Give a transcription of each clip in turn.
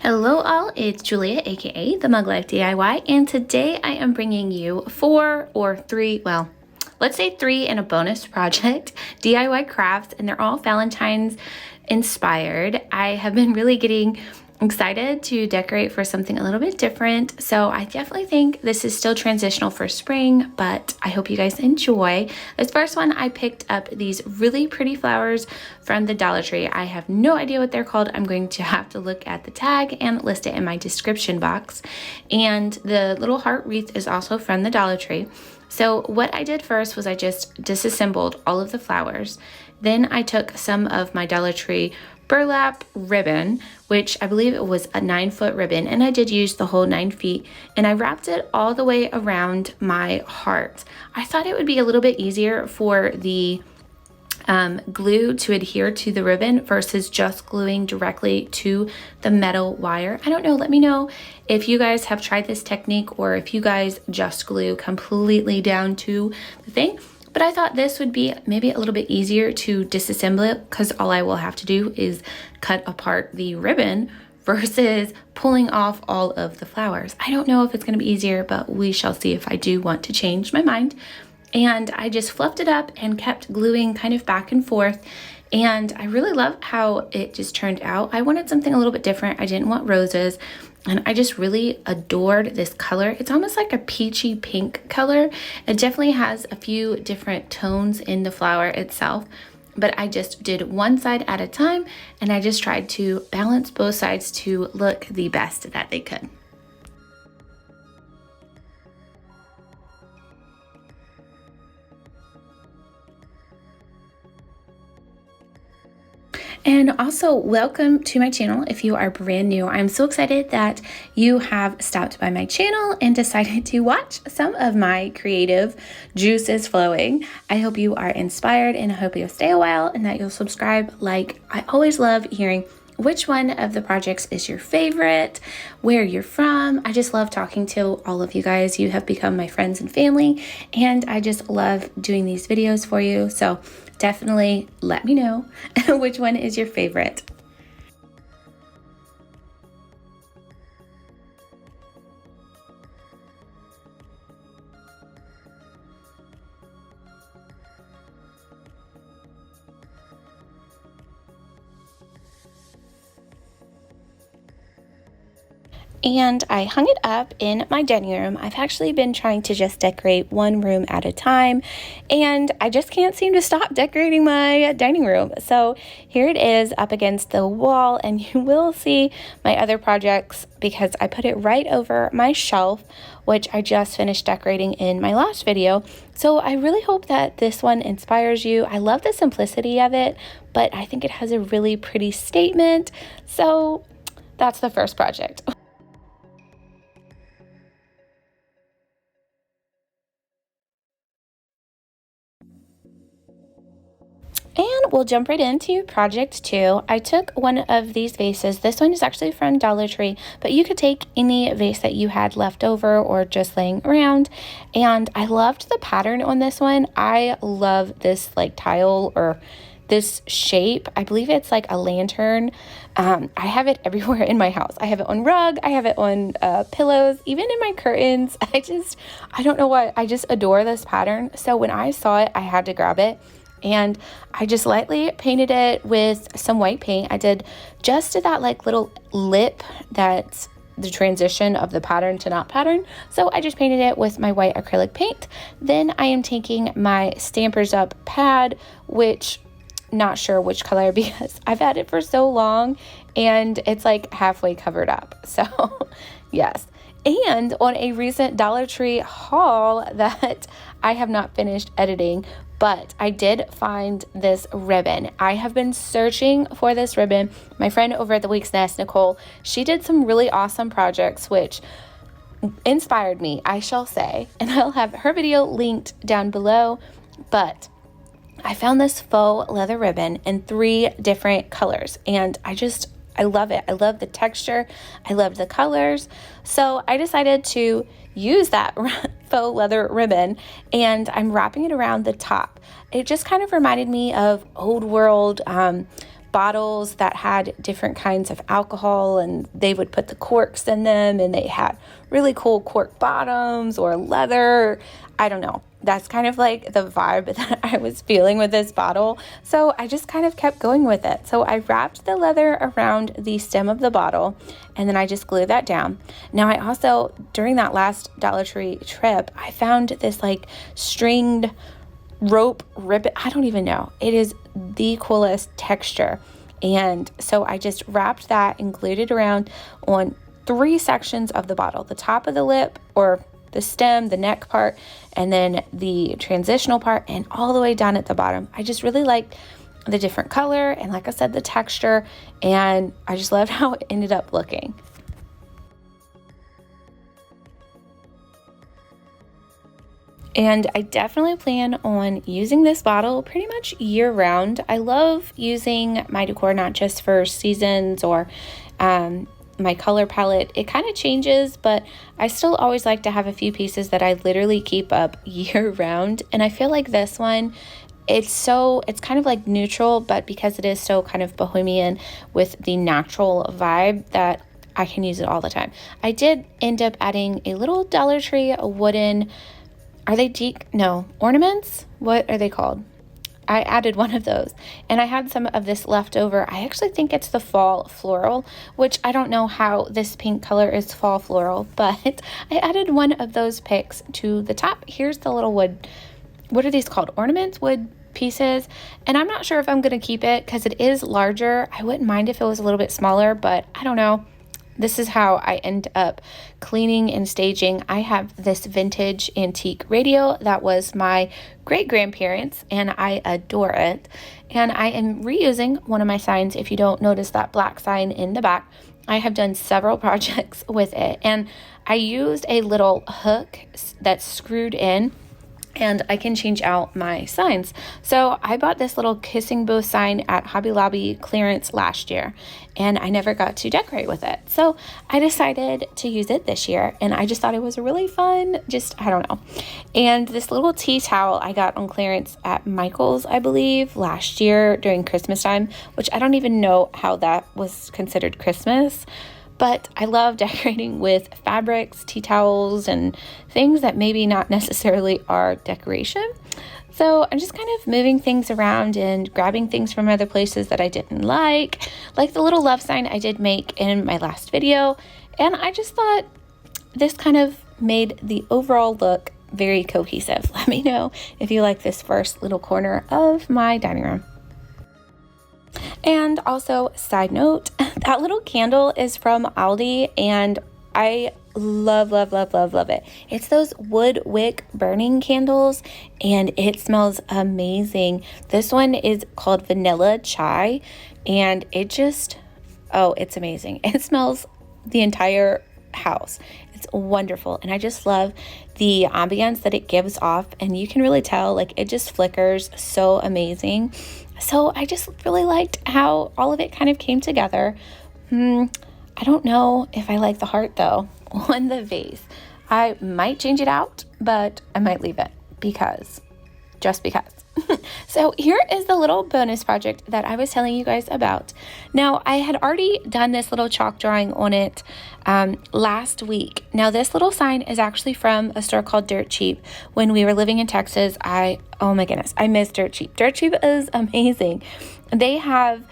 Hello all, it's Julia aka The Mug Life DIY, and today I am bringing you let's say three in a bonus project DIY crafts, and they're all Valentine's inspired. I have been really getting excited to decorate for something a little bit different, so I definitely think this is still transitional for spring, but I hope you guys enjoy. This first one, I picked up these really pretty flowers from the Dollar Tree. I have no idea what they're called. I'm going to have to look at the tag and list it in my description box. And the little heart wreath is also from the Dollar Tree. So what I did first was I just disassembled all of the flowers. Then I took some of my Dollar Tree burlap ribbon, which I believe it was a 9-foot ribbon, and I did use the whole 9 feet, and I wrapped it all the way around my heart. I thought it would be a little bit easier for the glue to adhere to the ribbon versus just gluing directly to the metal wire. I don't know, let me know if you guys have tried this technique or if you guys just glue completely down to the thing. But I thought this would be maybe a little bit easier to disassemble it, because all I will have to do is cut apart the ribbon versus pulling off all of the flowers. I don't know if it's going to be easier, but we shall see if I do want to change my mind. And I just fluffed it up and kept gluing kind of back and forth. And I really love how it just turned out. I wanted something a little bit different. I didn't want roses. And I just really adored this color. It's almost like a peachy pink color. It definitely has a few different tones in the flower itself, but I just did one side at a time, and I just tried to balance both sides to look the best that they could. And also, welcome to my channel if you are brand new. I'm so excited that you have stopped by my channel and decided to watch some of my creative juices flowing. I hope you are inspired, and I hope you'll stay a while and that you'll subscribe. Like, I always love hearing which one of the projects is your favorite, where you're from. I just love talking to all of you guys. You have become my friends and family, and I just love doing these videos for you. So definitely let me know which one is your favorite. And I hung it up in my dining room. I've actually been trying to just decorate one room at a time, and I just can't seem to stop decorating my dining room. So here it is up against the wall, and you will see my other projects because I put it right over my shelf, which I just finished decorating in my last video. So I really hope that this one inspires you. I love the simplicity of it, but I think it has a really pretty statement. So that's the first project. And we'll jump right into project 2. I took one of these vases. This one is actually from Dollar Tree, but you could take any vase that you had left over or just laying around. And I loved the pattern on this one. I love this like tile or this shape. I believe it's like a lantern. I have it everywhere in my house. I have it on rug. I have it on pillows, even in my curtains. I don't know why. I just adore this pattern. So when I saw it, I had to grab it. And I just lightly painted it with some white paint. I did just to that like little lip that's the transition of the pattern to not pattern. So I just painted it with my white acrylic paint. Then I am taking my Stampers Up pad, which not sure which color because I've had it for so long and it's like halfway covered up. So yes. And on a recent Dollar Tree haul that I have not finished editing, but I did find this ribbon. I have been searching for this ribbon. My friend over at the Week's Nest, Nicole, she did some really awesome projects which inspired me, I shall say. And I'll have her video linked down below. But I found this faux leather ribbon in 3 different colors, and I love it. I love the texture. I love the colors. So I decided to use that faux leather ribbon, and I'm wrapping it around the top. It just kind of reminded me of old world bottles that had different kinds of alcohol, and they would put the corks in them, and they had really cool cork bottoms or leather. I don't know. That's kind of like the vibe that I was feeling with this bottle. So I just kind of kept going with it. So I wrapped the leather around the stem of the bottle, and then I just glued that down. Now I also, during that last Dollar Tree trip, I found this like stringed rope ribbon. I don't even know. It is the coolest texture. And so I just wrapped that and glued it around on 3 sections of the bottle: the top of the lip, or the stem, the neck part, and then the transitional part, and all the way down at the bottom. I just really liked the different color, and like I said, the texture, and I just loved how it ended up looking. And I definitely plan on using this bottle pretty much year round. I love using my decor not just for seasons or my color palette. It kind of changes, but I still always like to have a few pieces that I literally keep up year round. And I feel like this one, it's kind of like neutral, but because it is so kind of bohemian with the natural vibe, that I can use it all the time. I did end up adding a little Dollar Tree wooden, are they ornaments? What are they called? I added one of those, and I had some of this left over. I actually think it's the fall floral, which I don't know how this pink color is fall floral, but I added one of those picks to the top. Here's the little wood, what are these called? Ornaments, wood pieces. And I'm not sure if I'm going to keep it because it is larger. I wouldn't mind if it was a little bit smaller, but I don't know. This is how I end up cleaning and staging. I have this vintage antique radio that was my great-grandparents', and I adore it. And I am reusing one of my signs. If you don't notice that black sign in the back, I have done several projects with it. And I used a little hook that's screwed in, and I can change out my signs. So I bought this little kissing booth sign at Hobby Lobby clearance last year, and I never got to decorate with it. So I decided to use it this year, and I just thought it was really fun. I don't know. And this little tea towel I got on clearance at Michael's, I believe, last year during Christmas time, which I don't even know how that was considered Christmas. But I love decorating with fabrics, tea towels, and things that maybe not necessarily are decoration. So I'm just kind of moving things around and grabbing things from other places that I didn't like the little love sign I did make in my last video. And I just thought this kind of made the overall look very cohesive. Let me know if you like this first little corner of my dining room. And also, side note, that little candle is from Aldi, and I love it. It's those wood wick burning candles, and it smells amazing. This one is called Vanilla Chai, and it's amazing. It smells the entire house. It's wonderful, and I just love the ambience that it gives off, and you can really tell, like, it just flickers so amazing. So I just really liked how all of it kind of came together. I don't know if I like the heart though on the vase. I might change it out, but I might leave it just because. So here is the little bonus project that I was telling you guys about. Now, I had already done this little chalk drawing on it last week. Now, this little sign is actually from a store called Dirt Cheap. When we were living in Texas, oh my goodness, I miss Dirt Cheap. Dirt Cheap is amazing. They have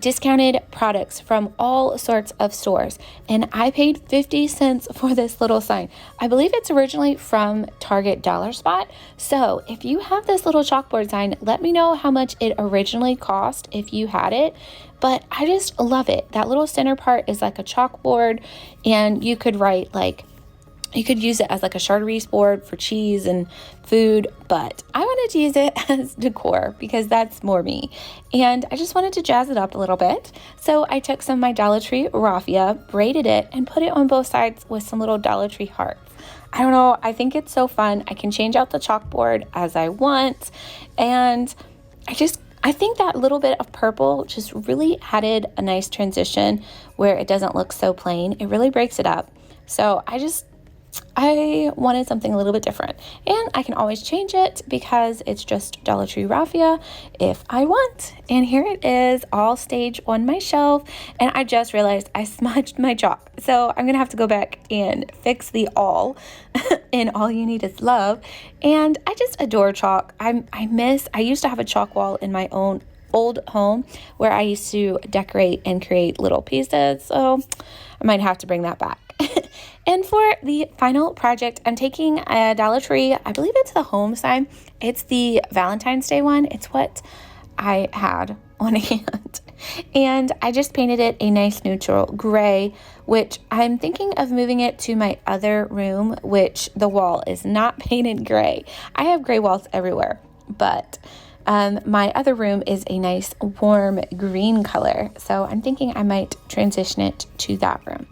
discounted products from all sorts of stores, and I paid 50 cents for this little sign. I believe it's originally from Target Dollar Spot. So if you have this little chalkboard sign, let me know how much it originally cost if you had it. But I just love it. That little center part is like a chalkboard, and you could write you could use it as like a charcuterie board for cheese and food, but I wanted to use it as decor because that's more me. And I just wanted to jazz it up a little bit. So I took some of my Dollar Tree raffia, braided it, and put it on both sides with some little Dollar Tree hearts. I don't know, I think it's so fun. I can change out the chalkboard as I want. And I think that little bit of purple just really added a nice transition where it doesn't look so plain. It really breaks it up. So I I wanted something a little bit different, and I can always change it because it's just Dollar Tree raffia if I want. And here it is, all staged on my shelf, and I just realized I smudged my chalk, so I'm gonna have to go back and fix the all in All You Need Is Love. And I just adore chalk. I used to have a chalk wall in my own old home where I used to decorate and create little pieces, so I might have to bring that back. And for the final project, I'm taking a Dollar Tree, I believe it's the home sign. It's the Valentine's Day one. It's what I had on hand. And I just painted it a nice neutral gray, which I'm thinking of moving it to my other room, which the wall is not painted gray. I have gray walls everywhere, but my other room is a nice warm green color. So I'm thinking I might transition it to that room.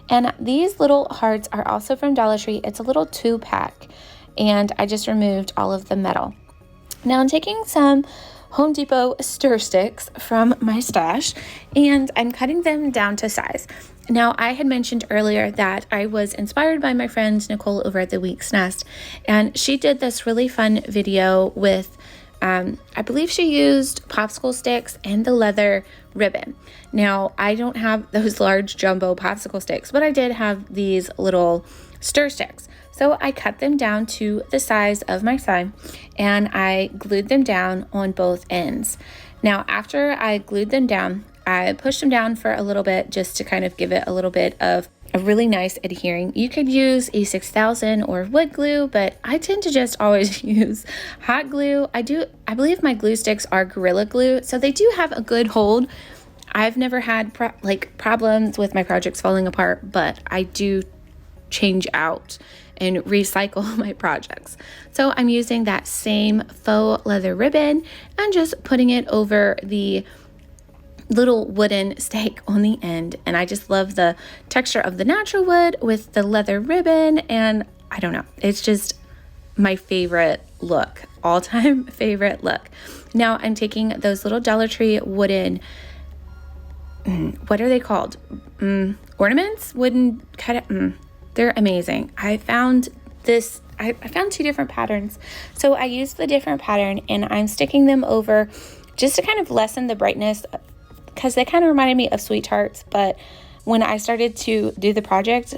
And these little hearts are also from Dollar Tree. It's a little 2-pack, and I just removed all of the metal. Now I'm taking some Home Depot stir sticks from my stash, and I'm cutting them down to size. Now, I had mentioned earlier that I was inspired by my friend Nicole over at The Week's Nest, and she did this really fun video with I believe she used popsicle sticks and the leather ribbon. Now, I don't have those large jumbo popsicle sticks, but I did have these little stir sticks. So I cut them down to the size of my sign, and I glued them down on both ends. Now, after I glued them down, I pushed them down for a little bit just to kind of give it a little bit of a really nice adhering. You could use a 6000 or wood glue, but I tend to just always use hot glue. I believe my glue sticks are Gorilla Glue, so they do have a good hold. I've never had problems with my projects falling apart, but I do change out and recycle my projects. So I'm using that same faux leather ribbon and just putting it over the little wooden stake on the end, and I just love the texture of the natural wood with the leather ribbon, and I don't know, it's just my favorite look, all-time favorite look. Now I'm taking those little Dollar Tree wooden, what are they called? Ornaments? Wooden cut. They're amazing. I found 2 different patterns, so I used the different pattern and I'm sticking them over just to kind of lessen the brightness, because they kind of reminded me of sweet tarts, but when I started to do the project,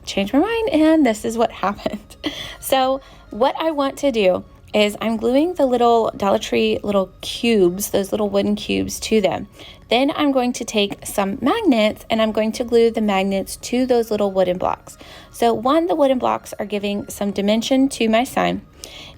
changed my mind, and this is what happened. So what I want to do is I'm gluing the little Dollar Tree little cubes, those little wooden cubes, to them. Then I'm going to take some magnets and I'm going to glue the magnets to those little wooden blocks. So the wooden blocks are giving some dimension to my sign,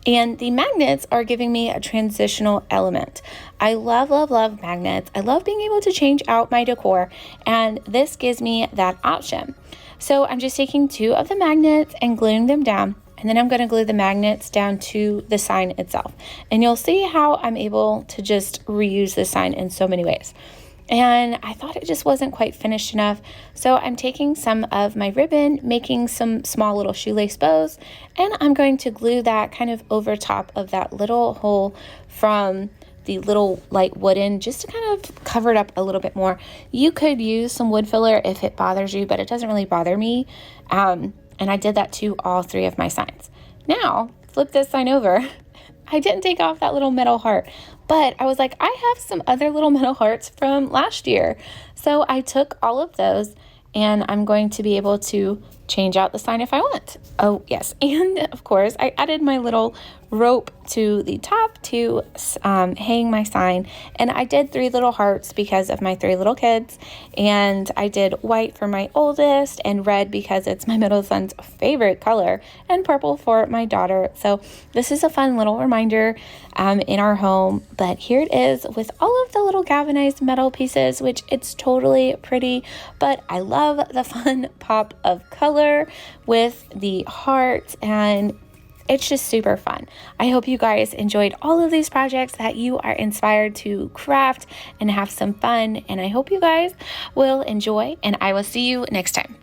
and the magnets are giving me a transitional element. I love, love, love magnets. I love being able to change out my decor, and this gives me that option. So I'm just taking 2 of the magnets and gluing them down, and then I'm going to glue the magnets down to the sign itself. And you'll see how I'm able to just reuse the sign in so many ways. And I thought it just wasn't quite finished enough, so I'm taking some of my ribbon, making some small little shoelace bows, and I'm going to glue that kind of over top of that little hole from the little light wooden, just to kind of cover it up a little bit more. You could use some wood filler if it bothers you, but it doesn't really bother me. And I did that to all 3 of my signs. Now, flip this sign over. I didn't take off that little metal heart, but I was like, I have some other little metal hearts from last year. So I took all of those, and I'm going to be able to change out the sign if I want. Oh, yes. And of course, I added my little rope to the top to hang my sign. And I did 3 little hearts because of my 3 little kids. And I did white for my oldest and red because it's my middle son's favorite color, and purple for my daughter. So this is a fun little reminder in our home. But here it is with all of the little galvanized metal pieces, which it's totally pretty. But I love the fun pop of color with the heart, and it's just super fun. I hope you guys enjoyed all of these projects, that you are inspired to craft and have some fun, and I hope you guys will enjoy, and I will see you next time.